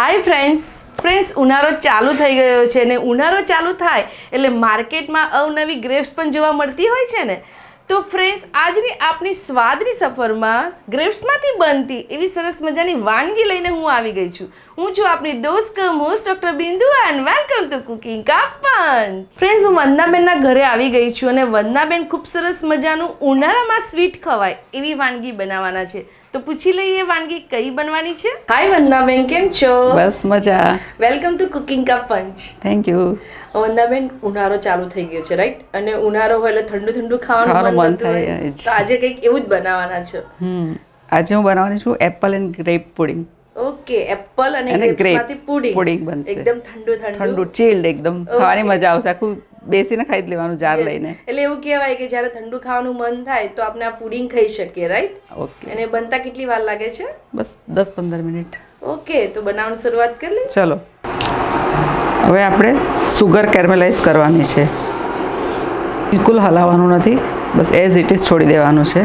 Hi friends ઉનાળો ચાલુ થઈ ગયો છે ને ઉનાળો ચાલુ થાય એટલે માર્કેટમાં અવનવી ગ્રેપ્સ પણ જોવા મળતી હોય છે ને. તો ફ્રેન્ડ્સ, આજની આપણી સ્વાદની સફરમાં ગ્રેપ્સમાંથી બનતી એવી સરસ મજાની વાનગી લઈને હું આવી ગઈ છું. હું છું આપની દોસ્ત કમ હોસ્ટ ડૉક્ટર બિંદુ એન્ડ વેલકમ ટુ કુકિંગ કા પંચ. ફ્રેન્ડ્સ, હું વંદનાબેનના ઘરે આવી ગઈ છું અને વંદનાબેન ખૂબ સરસ મજાનું ઉનાળામાં સ્વીટ ખવાય એવી વાનગી બનાવવાના છે. તો પૂછી લઈએ વાનગી કઈ બનવાની છે. હાય વંદનાબેન, કેમ છો? બસ મજા. વેલકમ ટુ કુકિંગ કા પંચ. Thank you. વંદનાબેન, ઉનાળો ચાલુ થઈ ગયો છે, રાઈટ? અને ઉનાળો હોય એટલે ઠંડુ ઠંડુ ખાવાનું મન થાય. તો આજે કંઈક એવું જ બનાવવાના છે. આજે હું બનાવવાની છું Apple and grape pudding. Okay, Apple અને ગ્રેપ્સમાંથી પુડિંગ બનશે. એકદમ ઠંડુ ઠંડુ ચીલ્ડ, એકદમ ખાવાની મજા આવશે. આખું બેસીને ખાઈ જ લેવાનું જાર લઈને. એટલે એવું કહેવાય કે જ્યારે ઠંડુ ખાવાનું મન થાય તો આપણે આ પુડિંગ ખાઈ શકીએ, રાઈટ? ઓકે. અને બનતા કેટલી વાર લાગે છે? બસ 10-15 મિનિટ. ઓકે, તો બનાવવાની શરૂઆત કરી લઈએ. ચલો, હવે આપણે સુગર કેરમેલાઇઝ કરવાની છે. બિલકુલ હલાવવાનું નથી, બસ એઝ ઇટ ઇઝ છોડી દેવાનું છે.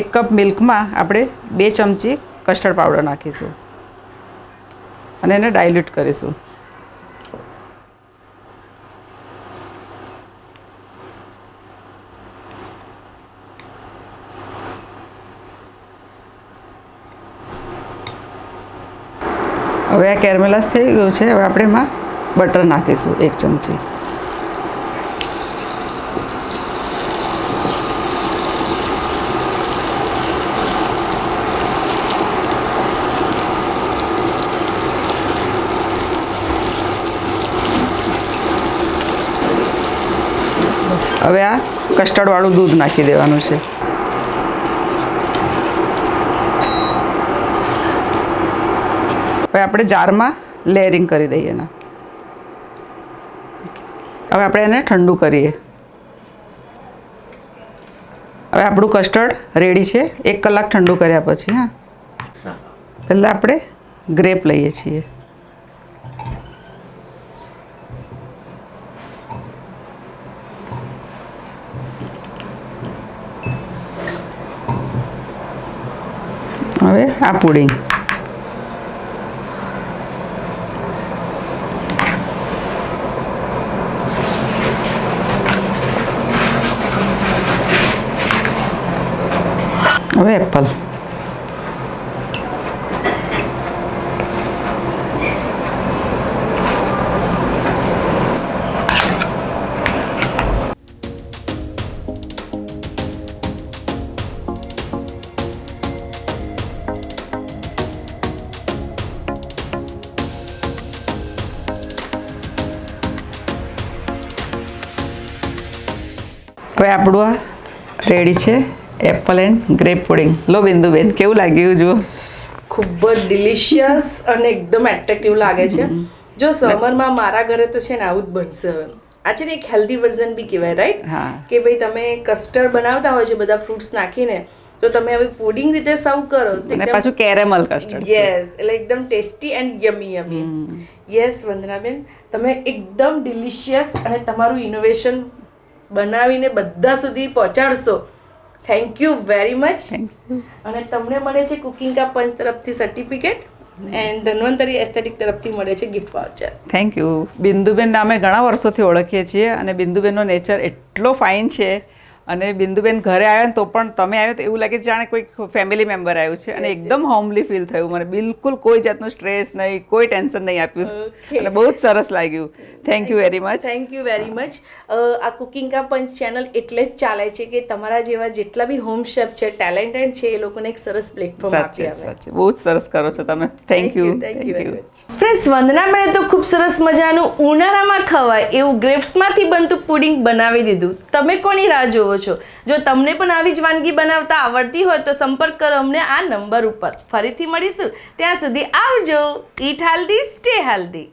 એક કપ મિલ્કમાં આપણે 2 ચમચી કસ્ટર્ડ પાવડર નાખીશું અને એને ડાયલ્યુટ કરીશું. હવે આ કેરમેલાઇઝ થઈ ગયું છે. હવે આપણે એમાં બટર નાખીશું 1 ચમચી. હવે આ કસ્ટર્ડવાળું દૂધ નાખી દેવાનું છે. હવે આપણે જારમાં લેયરિંગ કરી દઈએ એના. હવે આપણે એને ઠંડુ કરીએ. હવે આપણું કસ્ટર્ડ રેડી છે. 1 કલાક ઠંડુ કર્યા પછી પહેલાં આપણે ગ્રેપ લઈએ છીએ. હવે આ પુડિંગ. હવે એપલ. હવે આપણું આ રેડી છે એપલ એન્ડ ગ્રેપ પુડિંગ. લો બિંદુબેન, કેવું લાગ્યું? જુઓ, ખૂબ જ ડિલિશિયસ અને એકદમ એટ્રેક્ટિવ લાગે છે. જો સમરમાં મારા ઘરે તો છે ને આવું જ બનશે. હવે આ છે ને એક હેલ્ધી વર્ઝન બી કહેવાય, રાઈટ? કે ભાઈ તમે કસ્ટર્ડ બનાવતા હોય છે બધા ફ્રૂટ્સ નાખીને, તો તમે હવે પુડિંગ રીતે સર્વ કરો તો અને પાછું કેરેમલ કસ્ટર્ડ. યસ, એટલે એકદમ tasty and yummy. Yes Vandanaben, તમે એકદમ ડિલિશિયસ અને તમારું ઇનોવેશન બનાવીને બધા સુધી પહોંચાડશો. Thank you very much. અને તમને મળે છે કુકિંગ કા પંચ તરફથી સર્ટિફિકેટ એન્ડ ધન્વંતરી એસ્થેટિક તરફથી મળે છે ગિફ્ટ વાઉચર. Thank you. બિંદુબેનને અમે ઘણા વર્ષોથી ઓળખીએ છીએ અને બિંદુબેનનો નેચર એટલો ફાઇન છે. અને બિંદુબેન ઘરે આવ્યા ને તો પણ તમે આવ્યો તો એવું લાગે જાણે કોઈક ફેમિલી મેમ્બર આવ્યું છે. અને એકદમ હોમલી ફીલ થયું મને. બિલકુલ કોઈ જાતનું સ્ટ્રેસ નહીં, કોઈ ટેન્શન નહીં આપ્યું. અને બહુ જ સરસ લાગ્યું. Thank you very much. Thank you very much. આ કુકિંગ કા પંચ ચેનલ એટલે જ ચાલે છે કે તમારા જેવા જેટલા બી હોમ શેફ છે, ટેલેન્ટેડ છે, એ લોકોને એક સરસ પ્લેટફોર્મ આપી આવે. બહુ જ સરસ કરો છો તમે. Thank you. ફ્રેન્ડ્સ, વંદનાબેને તો ખૂબ સરસ મજાનું ઉનાળામાં ખવાય એવું ગ્રેપ્સમાંથી બનતું પુડિંગ બનાવી દીધું. તમે કોની રાહ જોવો છો? જો તમને પણ આવી જ વાનગી બનાવતા આવડતી હોય તો સંપર્ક કરો અમને આ નંબર ઉપર. ફરીથી મળીશું, ત્યાં સુધી આવજો. ઈટ હેલ્ધી, સ્ટે હેલ્ધી.